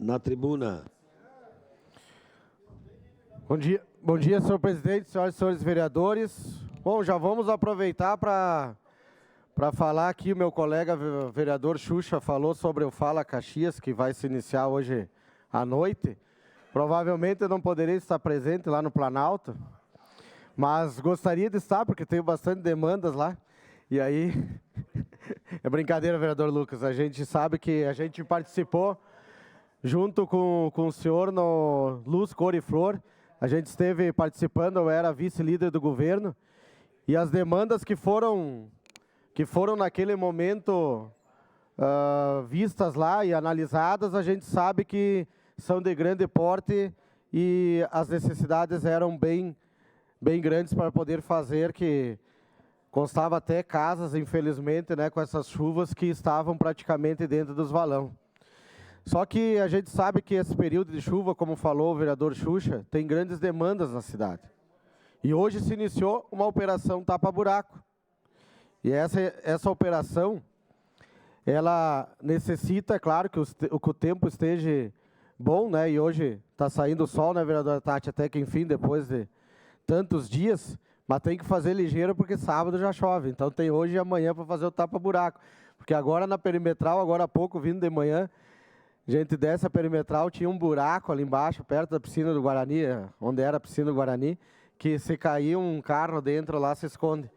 Na tribuna. Bom dia, senhor presidente, senhoras e senhores vereadores. Bom, já vamos aproveitar para falar aqui, o meu colega vereador Xuxa falou sobre o Fala Caxias, que vai se iniciar hoje à noite. Provavelmente eu não poderei estar presente lá no Planalto, mas gostaria de estar, porque tenho bastante demandas lá. E aí, é brincadeira, vereador Lucas, a gente sabe que a gente participou junto com o senhor no Luz, Cor e Flor. A gente esteve participando, eu era vice-líder do governo, e as demandas que foram naquele momento vistas lá e analisadas, a gente sabe que são de grande porte e as necessidades eram bem grandes para poder fazer, que constava até casas, infelizmente, né, com essas chuvas que estavam praticamente dentro dos valão. Só que a gente sabe que esse período de chuva, como falou o vereador Xuxa, tem grandes demandas na cidade. E hoje se iniciou uma operação tapa-buraco. E essa operação, ela necessita, claro, que o tempo esteja bom, né? E hoje está saindo o sol, né, vereadora Tati? Até que, enfim, depois de tantos dias, mas tem que fazer ligeiro porque sábado já chove. Então tem hoje e amanhã para fazer o tapa-buraco. Porque agora na perimetral, agora há pouco, vindo de manhã, a gente desce a perimetral, tinha um buraco ali embaixo, perto da piscina do Guarani, onde era a piscina do Guarani, que se cair um carro dentro lá, se esconde.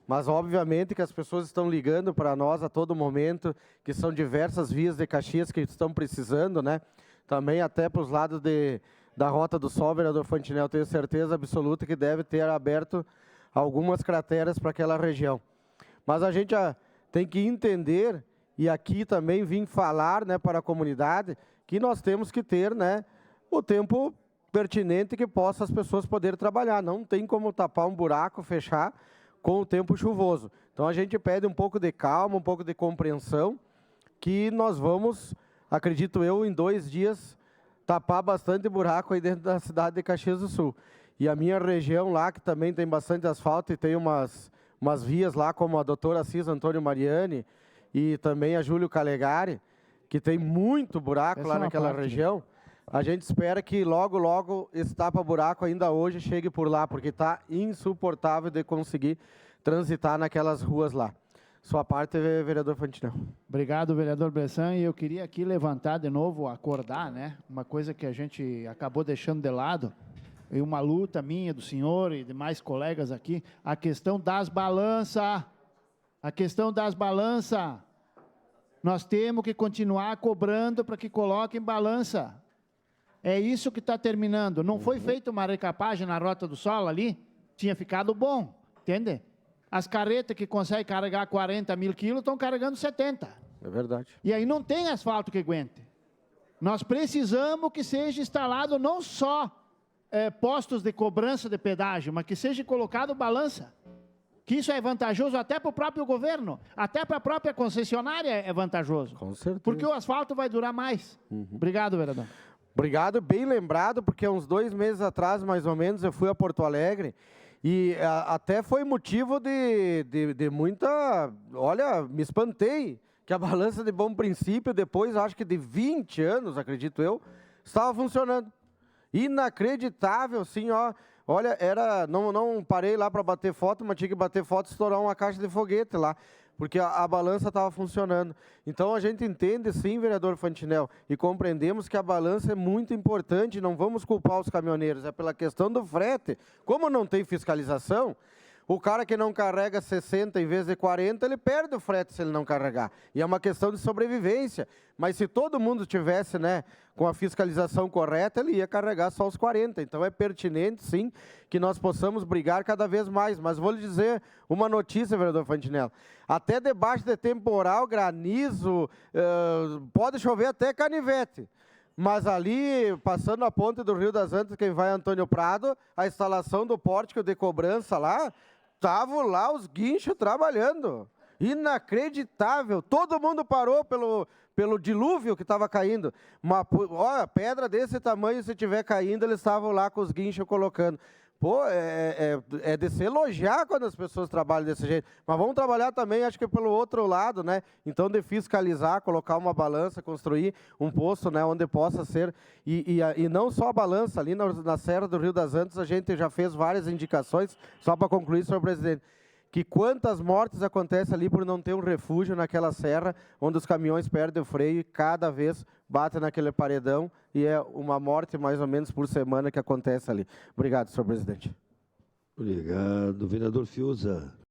Mas, obviamente, que as pessoas estão ligando para nós a todo momento, que são diversas vias de Caxias que estão precisando, né? Também até para os lados da Rota do Sol, vereador Fantinel, tenho certeza absoluta que deve ter aberto algumas crateras para aquela região. Mas a gente tem que entender, e aqui também vim falar, né, para a comunidade, que nós temos que ter, né, o tempo pertinente que possa as pessoas poderem trabalhar. Não tem como tapar um buraco, fechar com o tempo chuvoso. Então a gente pede um pouco de calma, um pouco de compreensão, que nós vamos, acredito eu, em 2 dias, tapar bastante buraco aí dentro da cidade de Caxias do Sul. E a minha região lá, que também tem bastante asfalto e tem umas vias lá, como a doutora Assis Antônio Mariani e também a Júlio Calegari, que tem muito buraco lá naquela região. A gente espera que logo, logo esse tapa-buraco ainda hoje chegue por lá, porque está insuportável de conseguir transitar naquelas ruas lá. Sua parte, vereador Fantinel. Obrigado, vereador Bressan. E eu queria aqui levantar de novo, acordar, né? Uma coisa que a gente acabou deixando de lado, e uma luta minha, do senhor e demais colegas aqui, a questão das balanças. A questão das balanças. Nós temos que continuar cobrando para que coloquem balança. É isso que está terminando. Não foi feita uma recapagem na Rota do Sol ali? Tinha ficado bom, entende? As carretas que conseguem carregar 40 mil quilos estão carregando 70. É verdade. E aí não tem asfalto que aguente. Nós precisamos que seja instalado não só postos de cobrança de pedágio, mas que seja colocado balança. Que isso é vantajoso até para o próprio governo, até para a própria concessionária é vantajoso. Com certeza. Porque o asfalto vai durar mais. Obrigado, vereador. Obrigado, bem lembrado, porque uns 2 meses atrás, mais ou menos, eu fui a Porto Alegre e até foi motivo de muita... Olha, me espantei que a balança de Bom Princípio, depois, acho que de 20 anos, acredito eu, estava funcionando. Inacreditável, sim, ó. Olha, não parei lá para bater foto, mas tinha que bater foto e estourar uma caixa de foguete lá, porque a balança estava funcionando. Então, a gente entende, sim, vereador Fantinel, e compreendemos que a balança é muito importante, não vamos culpar os caminhoneiros, é pela questão do frete. Como não tem fiscalização, o cara que não carrega 60 em vez de 40, ele perde o frete se ele não carregar. E é uma questão de sobrevivência. Mas se todo mundo tivesse, né, com a fiscalização correta, ele ia carregar só os 40. Então é pertinente, sim, que nós possamos brigar cada vez mais. Mas vou lhe dizer uma notícia, vereador Fantinel. Até debaixo de temporal, granizo, pode chover até canivete. Mas ali, passando a ponte do Rio das Antas, quem vai a Antônio Prado, a instalação do pórtico de cobrança lá, estavam lá os guinchos trabalhando. Inacreditável. Todo mundo parou pelo dilúvio que estava caindo. Olha, pedra desse tamanho, se estiver caindo, eles estavam lá com os guinchos colocando. Pô, é de se elogiar quando as pessoas trabalham desse jeito. Mas vamos trabalhar também, acho que pelo outro lado, né? Então, de fiscalizar, colocar uma balança, construir um posto, né, onde possa ser. E não só a balança, ali na Serra do Rio das Antas, a gente já fez várias indicações, só para concluir, senhor presidente, que quantas mortes acontecem ali por não ter um refúgio naquela serra, onde os caminhões perdem o freio e cada vez batem naquele paredão, e é uma morte mais ou menos por semana que acontece ali. Obrigado, senhor presidente. Obrigado. Vereador Fiuza.